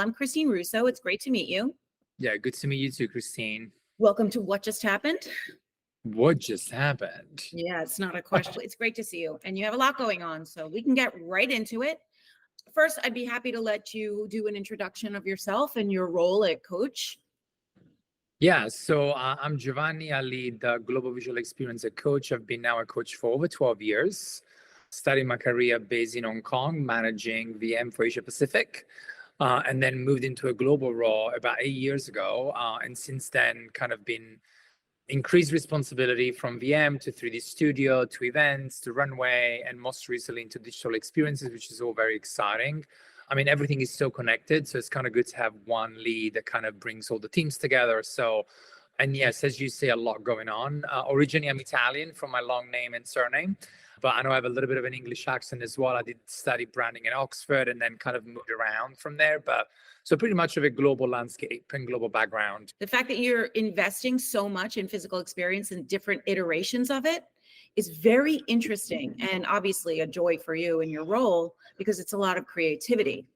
I'm Christine Russo. It's great to meet you. Yeah, good to meet you too, Christine. Welcome to What Just Happened. What just happened? Yeah, it's not a question. It's great to see you. And you have a lot going on, so we can get right into it. First, I'd be happy to let you do an introduction of yourself and your role at Coach. Yeah, so I'm Giovanni. I lead the Global Visual Experience at Coach. I've been now a coach for over 12 years. Started my career based in Hong Kong, managing VM for Asia Pacific, and then moved into a global role about 8 years ago. And since then, kind of been increased responsibility from VM to 3D Studio to events to runway, and most recently into digital experiences, which is all very exciting. I mean, everything is so connected, so it's kind of good to have one lead that kind of brings all the teams together. So, and yes, as you say, a lot going on. Originally, I'm Italian from my long name and surname, but I know I have a little bit of an English accent as well. I did study branding in Oxford and then kind of moved around from there. But so pretty much of a global landscape and global background. The fact that you're investing so much in physical experience and different iterations of it is very interesting, and obviously a joy for you in your role because it's a lot of creativity.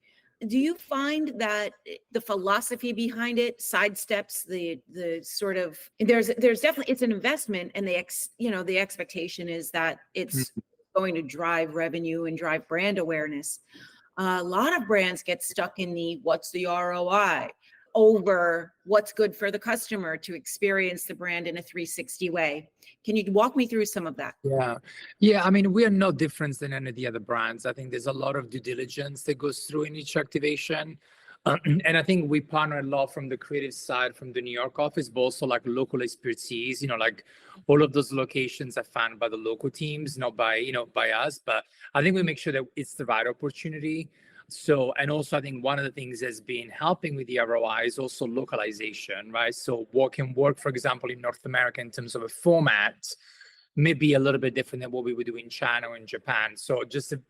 Do you find that the philosophy behind it sidesteps the sort of there's definitely, it's an investment, and the expectation is that it's going to drive revenue and drive brand awareness. A lot of brands get stuck in the what's the ROI over what's good for the customer to experience the brand in a 360 way. Can you walk me through some of that? Yeah. I mean, we are no different than any of the other brands. I think there's a lot of due diligence that goes through in each activation. And I think we partner a lot from the creative side, from the New York office, but also like local expertise, like all of those locations are found by the local teams, not by us. But I think we make sure that it's the right opportunity. So, and also I think one of the things that's been helping with the ROI is also localization, right? So what can work, for example, in North America in terms of a format, may be a little bit different than what we would do in China or in Japan. So just a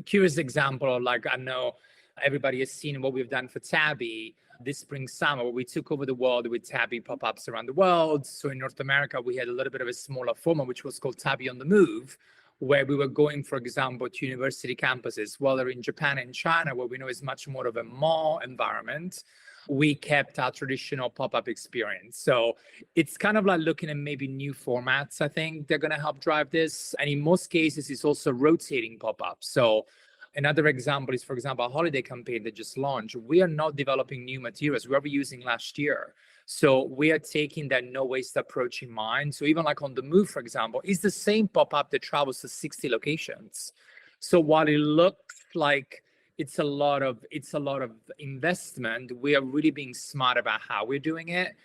curious example, like I know everybody has seen what we've done for Tabby this spring, summer. We took over the world with Tabby pop-ups around the world. So in North America, we had a little bit of a smaller format, which was called Tabby on the Move, where we were going, for example, to university campuses. Whether in Japan and China, where we know is much more of a mall environment, we kept our traditional pop-up experience. So it's kind of like looking at maybe new formats. I think they're going to help drive this. And in most cases, it's also rotating pop-ups. So another example is, for example, a holiday campaign that just launched. We are not developing new materials. We were reusing last year. So we are taking that no waste approach in mind. So even like on the Move, for example, it's the same pop-up that travels to 60 locations. So while it looks like it's a lot of investment, we are really being smart about how we're doing it,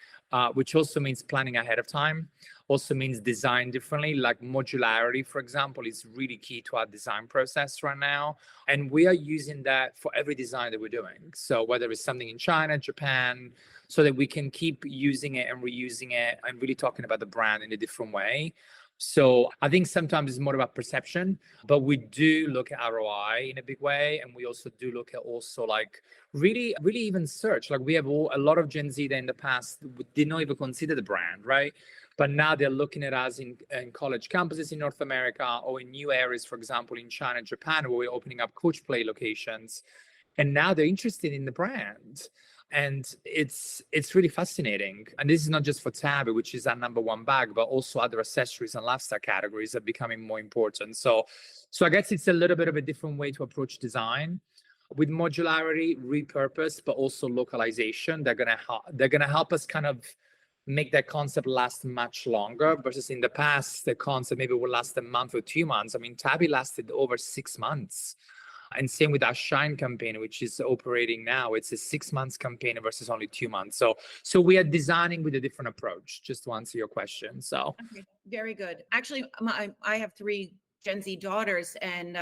which also means planning ahead of time. Also means design differently, like modularity, for example, is really key to our design process right now. And we are using that for every design that we're doing. So whether it's something in China, Japan, so that we can keep using it and reusing it and really talking about the brand in a different way. So I think sometimes it's more about perception, but we do look at ROI in a big way. And we also do look at also like really even search. Like we have a lot of Gen Z that in the past did not even consider the brand, right? But now they're looking at us in college campuses in North America or in new areas, for example, in China and Japan, where we're opening up Coach Play locations. And now they're interested in the brand. And it's really fascinating. And this is not just for Tabby, which is our number one bag, but also other accessories and lifestyle categories are becoming more important. So I guess it's a little bit of a different way to approach design with modularity, repurpose, but also localization. They're gonna help us kind of make that concept last much longer versus in the past, the concept maybe will last a month or 2 months. I mean, Tabby lasted over 6 months. And same with our Shine campaign, which is operating now. It's a 6 months campaign versus only 2 months. So we are designing with a different approach, just to answer your question. So okay, very good. Actually, I have 3 Gen Z daughters, and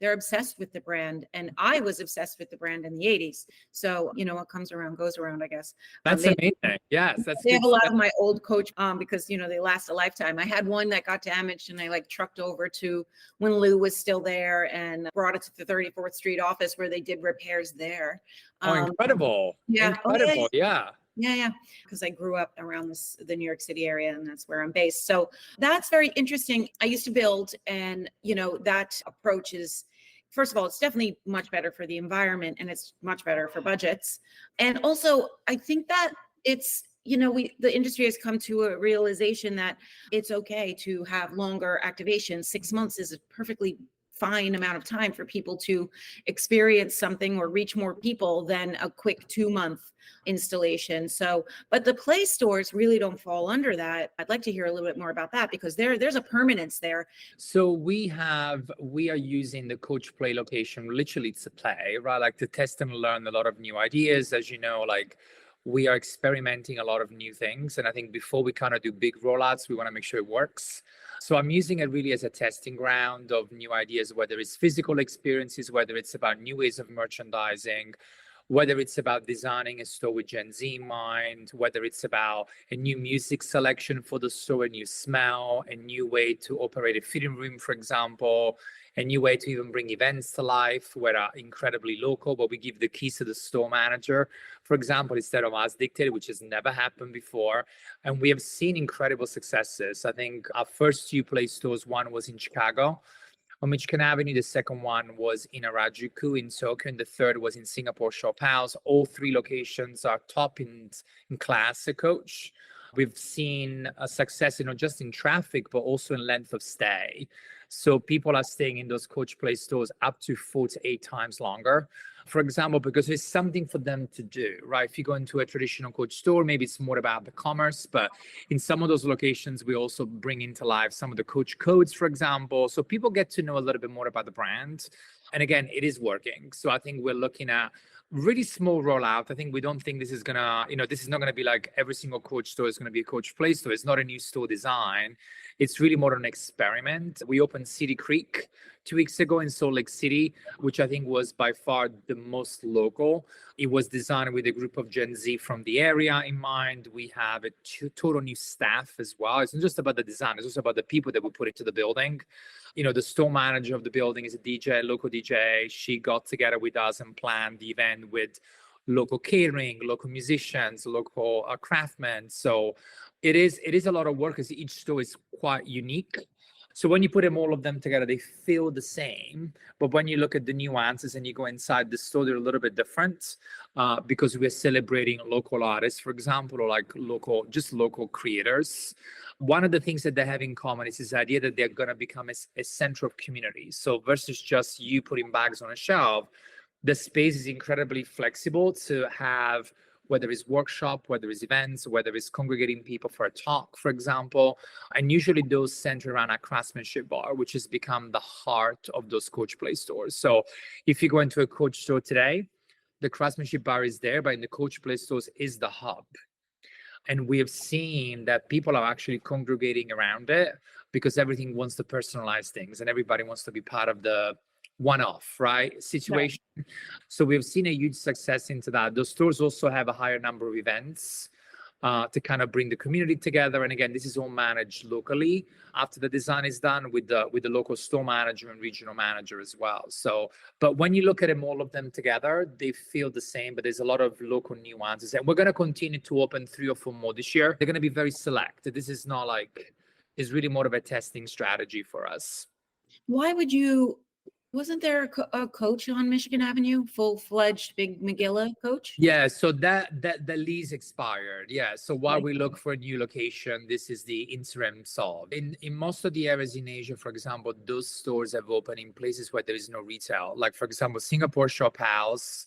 they're obsessed with the brand. And I was obsessed with the brand in the 80s. So, what comes around goes around, I guess. That's amazing. Yes, that's They good have a lot stuff. of my old Coach because, they last a lifetime. I had one that got damaged, and I like trucked over to when Lou was still there and brought it to the 34th Street office where they did repairs there. Oh, incredible. Yeah. Incredible. Yeah. Yeah. Because I grew up around the New York City area, and that's where I'm based. So that's very interesting. I used to build, and that approach is first of all, it's definitely much better for the environment and it's much better for budgets. And also, I think that it's, the industry has come to a realization that it's okay to have longer activation. 6 months is a perfectly fine amount of time for people to experience something or reach more people than a quick 2-month installation. So, but the play stores really don't fall under that. I'd like to hear a little bit more about that, because there's a permanence there. So we are using the coach play location, literally it's a play, right? Like to test and learn a lot of new ideas. As you know, like we are experimenting a lot of new things. And I think before we kind of do big rollouts, we want to make sure it works. So I'm using it really as a testing ground of new ideas, whether it's physical experiences, whether it's about new ways of merchandising, whether it's about designing a store with Gen Z in mind, whether it's about a new music selection for the store, a new smell, a new way to operate a fitting room, for example, a new way to even bring events to life, where are incredibly local, but we give the keys to the store manager, for example, instead of us dictated, which has never happened before. And we have seen incredible successes. I think our first 2 play stores, one was in Chicago, on Michigan Avenue. The second one was in Harajuku in Tokyo, and the third was in Singapore Shop House. All 3 locations are top in class at Coach. We've seen a success, not just in traffic, but also in length of stay. So people are staying in those Coach Play stores up to 4 to 8 times longer, for example, because there's something for them to do, right? If you go into a traditional Coach store, maybe it's more about the commerce, but in some of those locations, we also bring into life some of the Coach codes, for example. So people get to know a little bit more about the brand. And again, it is working. So I think we're looking at really small rollout. I think we don't think this is gonna, this is not gonna be like every single Coach store is gonna be a Coach Play store. It's not a new store design. It's really more an experiment. We opened City Creek 2 weeks ago in Salt Lake City, which I think was by far the most local. It was designed with a group of Gen Z from the area in mind. We have a total new staff as well. It's not just about the design, it's also about the people that we put into the building. The store manager of the building is a DJ, local DJ. She got together with us and planned the event with local catering, local musicians, local craftsmen. So it is a lot of work, because each store is quite unique. So when you put them all of them together, they feel the same. But when you look at the nuances and you go inside the store, they're a little bit different, because we're celebrating local artists, for example, or like local creators. One of the things that they have in common is this idea that they're going to become a center of community. So versus just you putting bags on a shelf, the space is incredibly flexible to have, whether it's workshop, whether it's events, whether it's congregating people for a talk, for example. And usually those center around a craftsmanship bar, which has become the heart of those Coach Play stores. So if you go into a Coach store today, the craftsmanship bar is there, but in the Coach Play stores is the hub. And we have seen that people are actually congregating around it, because everything wants to personalize things and everybody wants to be part of the one-off, right, situation. Right. So we've seen a huge success into that. Those stores also have a higher number of events to kind of bring the community together. And again, this is all managed locally after the design is done with the local store manager and regional manager as well. So, but when you look at them, all of them together, they feel the same, but there's a lot of local nuances. And we're going to continue to open 3 or 4 more this year. They're going to be very select. This is not like, it's really more of a testing strategy for us. Why would wasn't there a Coach on Michigan Avenue, full-fledged big Megillah Coach? Yeah, so that the lease expired. Yeah, so while we look for a new location, this is the interim solve. In most of the areas in Asia, for example, those stores have opened in places where there is no retail. Like, for example, Singapore Shop House,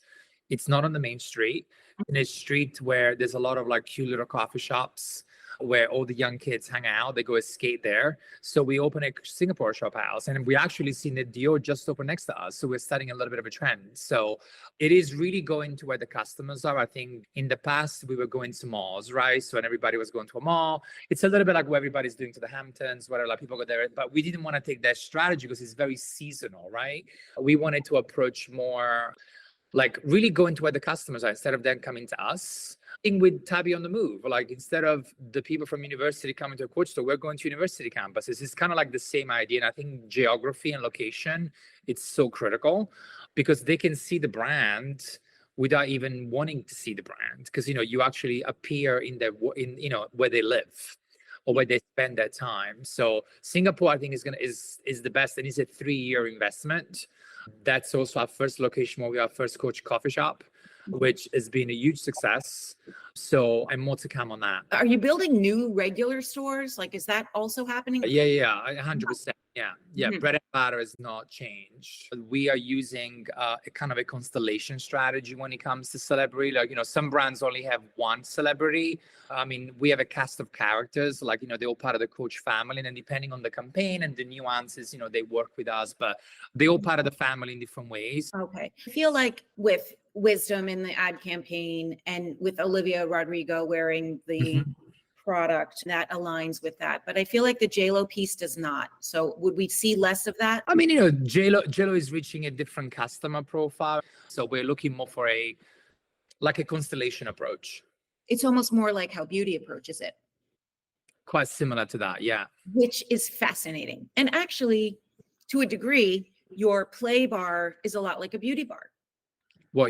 it's not on the main street. In a street where there's a lot of like cute little coffee shops where all the young kids hang out, they go skate there. So we open a Singapore Shop House, and we actually seen the Dior just open next to us. So we're starting a little bit of a trend. So it is really going to where the customers are. I think in the past we were going to malls, right? So when everybody was going to a mall, it's a little bit like what everybody's doing to the Hamptons, where a lot of people go there. But we didn't want to take that strategy because it's very seasonal, right? We wanted to approach more like really go into where the customers are instead of them coming to us. With Tabby on the move, like instead of the people from university coming to a Coach store, we're going to university campuses. It's kind of like the same idea. And I think geography and location, it's so critical because they can see the brand without even wanting to see the brand, because you actually appear in where they live or where they spend their time. So Singapore, I think, is the best, and it's a 3-year investment. That's also our first location where we are first coach coffee shop, which has been a huge success. So, and more to come on that. Are you building new regular stores? Like, is that also happening? Yeah, 100%. Yeah. Mhm. Bread and butter has not changed. We are using a kind of a constellation strategy when it comes to celebrity. Like, some brands only have one celebrity. I mean, we have a cast of characters, like, they're all part of the coach family. And depending on the campaign and the nuances, they work with us, but they're all part of the family in different ways. Okay. I feel like with Wisdom in the ad campaign and with Olivia Rodrigo wearing the product, that aligns with that. But I feel like the JLo piece does not. So would we see less of that? I mean, JLo is reaching a different customer profile. So we're looking more for a constellation approach. It's almost more like how beauty approaches it, Quite similar to that, yeah. which is fascinating. And actually, to a degree, your play bar is a lot like a beauty bar. Well,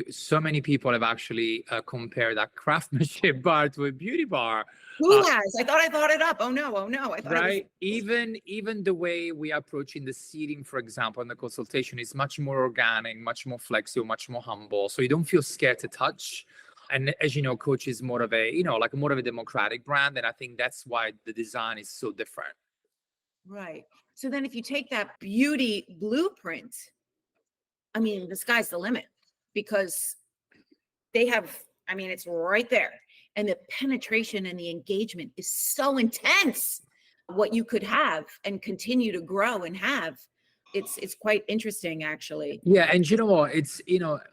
so many people have actually compared that craftsmanship bar to a beauty bar. Who has? I thought it up. Oh no. I thought right. Even the way we are approaching the seating, for example, in the consultation is much more organic, much more flexible, much more humble. So you don't feel scared to touch. And as you know, Coach is more of a, more of a democratic brand. And I think that's why the design is so different. Right. So then if you take that beauty blueprint, I mean, the sky's the limit, because they have, I mean, it's right there. And the penetration and the engagement is so intense. What you could have and continue to grow and have, it's quite interesting, actually. Yeah, and you know what? It's,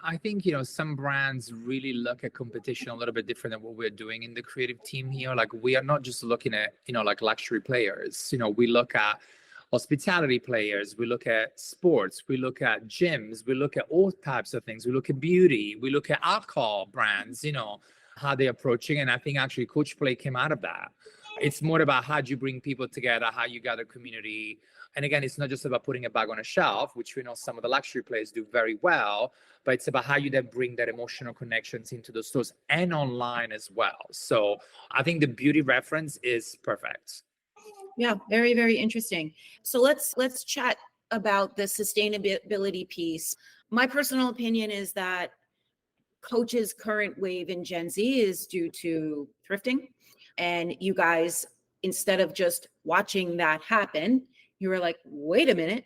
I think, some brands really look at competition a little bit different than what we're doing in the creative team here. Like, we are not just looking at, like luxury players. We look at hospitality players, we look at sports, we look at gyms, we look at all types of things. We look at beauty, we look at alcohol brands, how they're approaching. And I think actually Coach Play came out of that. It's more about how do you bring people together, how you gather community. And again, it's not just about putting a bag on a shelf, which we know some of the luxury players do very well, but it's about how you then bring that emotional connections into the stores and online as well. So I think the beauty reference is perfect. Yeah, very, very interesting. So let's chat about the sustainability piece. My personal opinion is that Coach's current wave in Gen Z is due to thrifting. And you guys, instead of just watching that happen, you were like, wait a minute.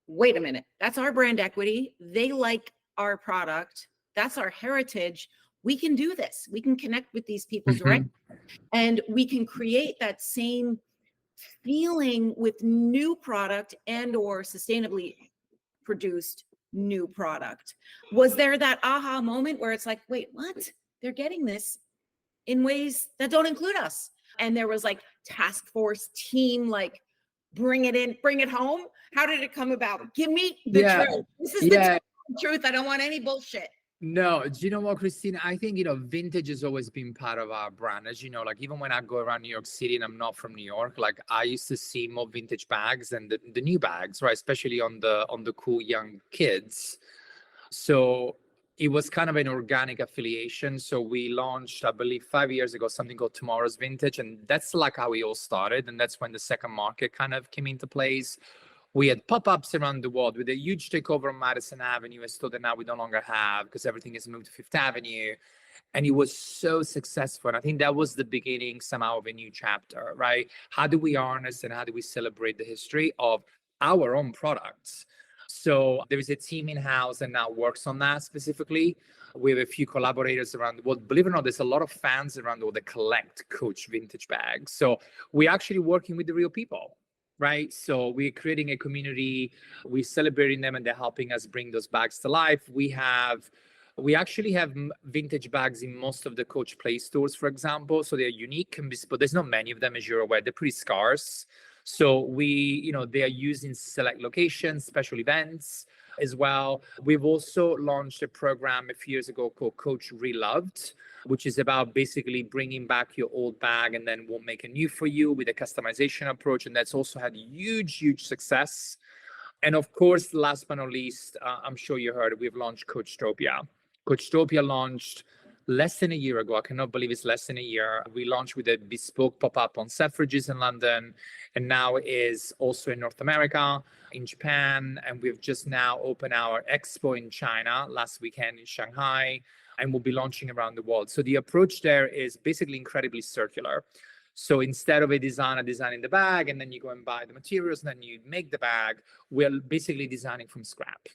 Wait a minute. That's our brand equity. They like our product. That's our heritage. We can do this. We can connect with these people directly. And we can create that same feeling with new product and or sustainably produced new product. Was there that aha moment where it's like, wait, what? They're getting this in ways that don't include us? And there was like task force team, like, bring it in, bring it home. How did it come about? Give me the truth. This is the truth. I don't want any bullshit. No, do you know what, Christine? I think, vintage has always been part of our brand. As you know, like, even when I go around New York City and I'm not from New York, like, I used to see more vintage bags than the new bags, right? Especially on the cool young kids. So it was kind of an organic affiliation. So we launched, I believe 5 years ago, something called Tomorrow's Vintage. And that's like how we all started. And that's when the second market kind of came into place. We had pop-ups around the world with a huge takeover on Madison Avenue, a store that now we no longer have because everything has moved to Fifth Avenue. And it was so successful. And I think that was the beginning somehow of a new chapter, right? How do we harness and how do we celebrate the history of our own products? So there is a team in-house that now works on that specifically. We have a few collaborators around the world. Believe it or not, there's a lot of fans around the world that collect Coach vintage bags. So we're actually working with the real people. Right. So we're creating a community, we're celebrating them, and they're helping us bring those bags to life. We actually have vintage bags in most of the Coach Play stores, for example. So they're unique, but there's not many of them, as you're aware. They're pretty scarce. So they are used in select locations, special events as well. We've also launched a program a few years ago called Coach Reloved, which is about basically bringing back your old bag and then we'll make a new for you with a customization approach. And that's also had huge success. And of course, last but not least, I'm sure you heard, we've launched Coachtopia. Coachtopia launched less than a year ago. I cannot believe it's less than a year. We launched with a bespoke pop-up on Selfridges in London, and now is also in North America, in Japan, and we've just now opened our expo in China last weekend in Shanghai, and we'll be launching around the world. So the approach there is basically incredibly circular. So instead of a designer designing the bag and then you go and buy the materials and then you make the bag, we're basically designing from scrap.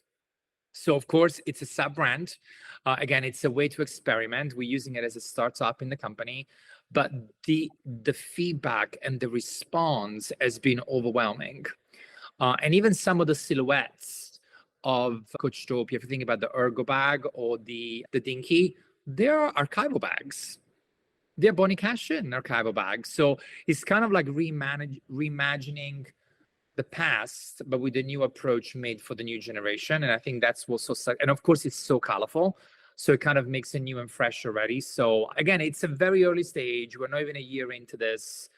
So of course, it's a sub-brand. Again, it's a way to experiment. We're using it as a startup in the company, but the feedback and the response has been overwhelming. And even some of the silhouettes of Coachtopia, if you think about the Ergo bag or the Dinky, they're archival bags. They're Bonnie Cashin archival bags. So it's kind of like reimagining the past, but with a new approach made for the new generation. And I think that's what's so, and of course it's so colorful. So it kind of makes it new and fresh already. So again, it's a very early stage. We're not even a year into this.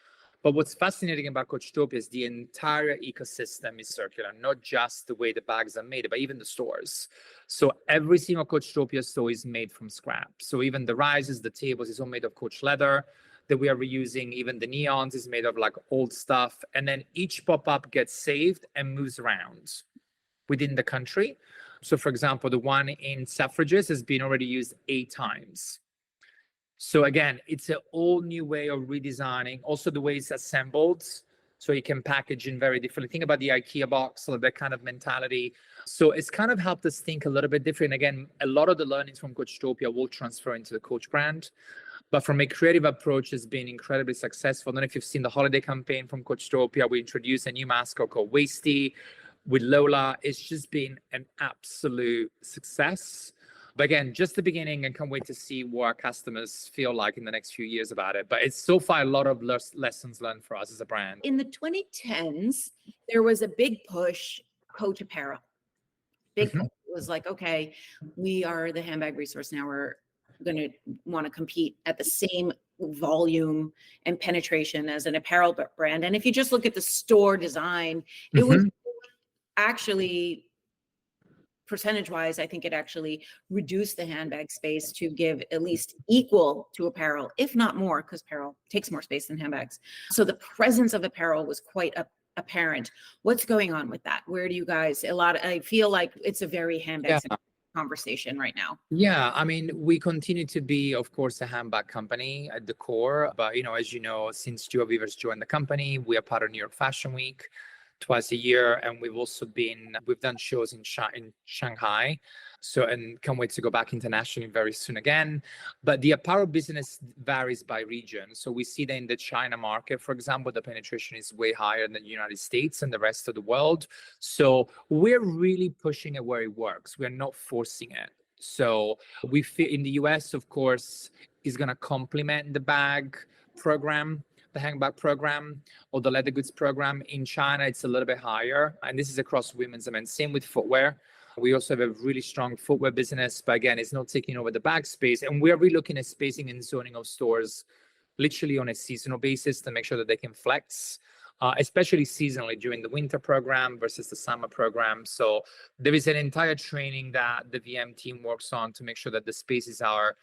But what's fascinating about Coachtopia is the entire ecosystem is circular, not just the way the bags are made, but even the stores. So every single Coachtopia store is made from scrap. So even the risers, the tables, is all made of Coach leather that we are reusing. Even the neons is made of like old stuff. And then each pop-up gets saved and moves around within the country. So for example, the one in Selfridges has been already used 8 times. So again, it's an all new way of redesigning. Also the way it's assembled, so you can package in very differently. Think about the IKEA box, so that kind of mentality. So it's kind of helped us think a little bit different. Again, a lot of the learnings from Coachtopia will transfer into the Coach brand. But from a creative approach, it's been incredibly successful. I don't know if you've seen the holiday campaign from Coachtopia. We introduced a new mascot called Wasty with Lola. It's just been an absolute success. But again, just the beginning, and can't wait to see what our customers feel like in the next few years about it. But it's so far a lot of lessons learned for us as a brand. In the 2010s, there was a big push, Coach apparel. Big push. It was like, okay, we are the handbag resource now. We're going to want to compete at the same volume and penetration as an apparel brand. And if you just look at the store design, it was actually, percentage-wise, I think it actually reduced the handbag space to give at least equal to apparel, if not more, because apparel takes more space than handbags. So the presence of apparel was quite apparent. What's going on with that? Where do you guys, I feel like it's a very handbag conversation right now. Yeah, I mean, we continue to be, of course, a handbag company at the core. But, as you know, since Joe Weaver's joined the company, we are part of New York Fashion Week twice a year, and we've done shows in Shanghai, and can't wait to go back internationally very soon again. But the apparel business varies by region. So we see that in the China market, for example, the penetration is way higher than the United States and the rest of the world. So we're really pushing it where it works. We're not forcing it. So we feel in the US, of course, is going to complement the bag program, the handbag program, or the leather goods program. In China, it's a little bit higher. And this is across women's and men's. Same with footwear. We also have a really strong footwear business, but again, it's not taking over the bag space. And we're relooking at spacing and zoning of stores literally on a seasonal basis to make sure that they can flex, especially seasonally during the winter program versus the summer program. So there is an entire training that the VM team works on to make sure that the spaces are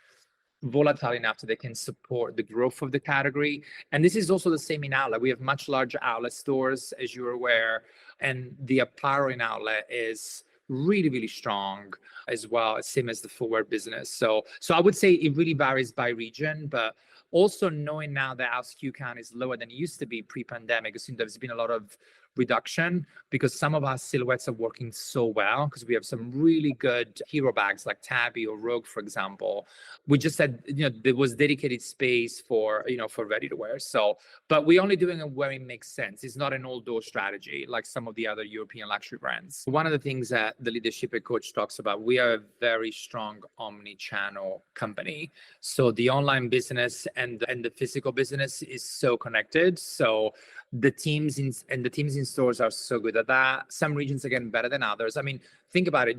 volatile enough so they can support the growth of the category. And this is also the same in outlet. We have much larger outlet stores, as you're aware, and the apparel in outlet is really, really strong as well, same as the footwear business. So I would say it really varies by region, but also knowing now that our SKU count is lower than it used to be pre-pandemic, there's been a lot of reduction because some of our silhouettes are working so well because we have some really good hero bags like Tabby or Rogue, for example. We just said, there was dedicated space for ready to wear. So, but we're only doing it where it makes sense. It's not an all door strategy like some of the other European luxury brands. One of the things that the leadership at Coach talks about, we are a very strong omni-channel company. So the online business and the physical business is so connected. So the teams in stores are so good at that. Some regions are getting better than others. I mean, think about it.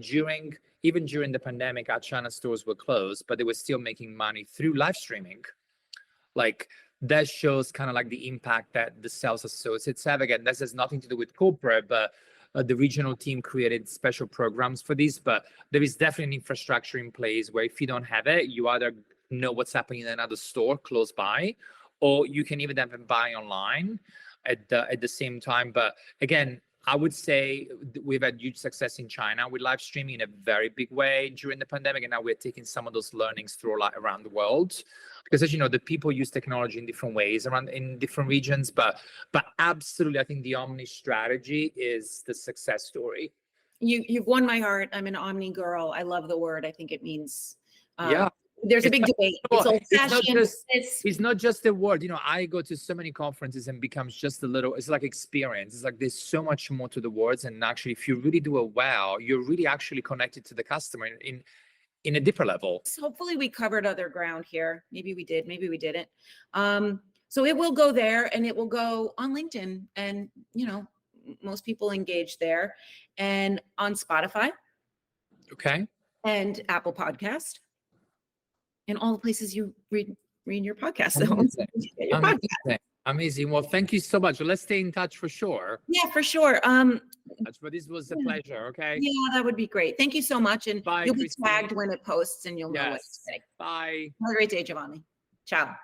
Even during the pandemic, our China stores were closed, but they were still making money through live streaming. Like that shows kind of like the impact that the sales associates have. Again, this has nothing to do with corporate, but the regional team created special programs for this. But there is definitely an infrastructure in place where if you don't have it, you either know what's happening in another store close by, or you can even have them buy online at the same time. But again, I would say we've had huge success in China with live streaming in a very big way during the pandemic, and now we're taking some of those learnings through around the world. Because as you know, the people use technology in different ways around in different regions, but absolutely, I think the omni strategy is the success story. You've won my heart. I'm an omni girl. I love the word. I think it means Yeah. there's a big debate. It's old fashioned. It's not just a word. You know, I go to so many conferences and becomes just a little, it's like experience. It's like there's so much more to the words. And actually, if you really do it well, you're really actually connected to the customer in a different level. Hopefully we covered other ground here. Maybe we did, maybe we didn't. So it will go there, and it will go on LinkedIn, and most people engage there, and on Spotify. Okay. And Apple Podcast, and all the places you read your podcast. Amazing. Amazing. Well, thank you so much. Let's stay in touch for sure. Yeah, for sure. But this was a pleasure. Okay. Yeah, that would be great. Thank you so much. And Bye, you'll be Christine. tagged when it posts, and you'll know what to say. Bye. Have a great day, Giovanni. Ciao.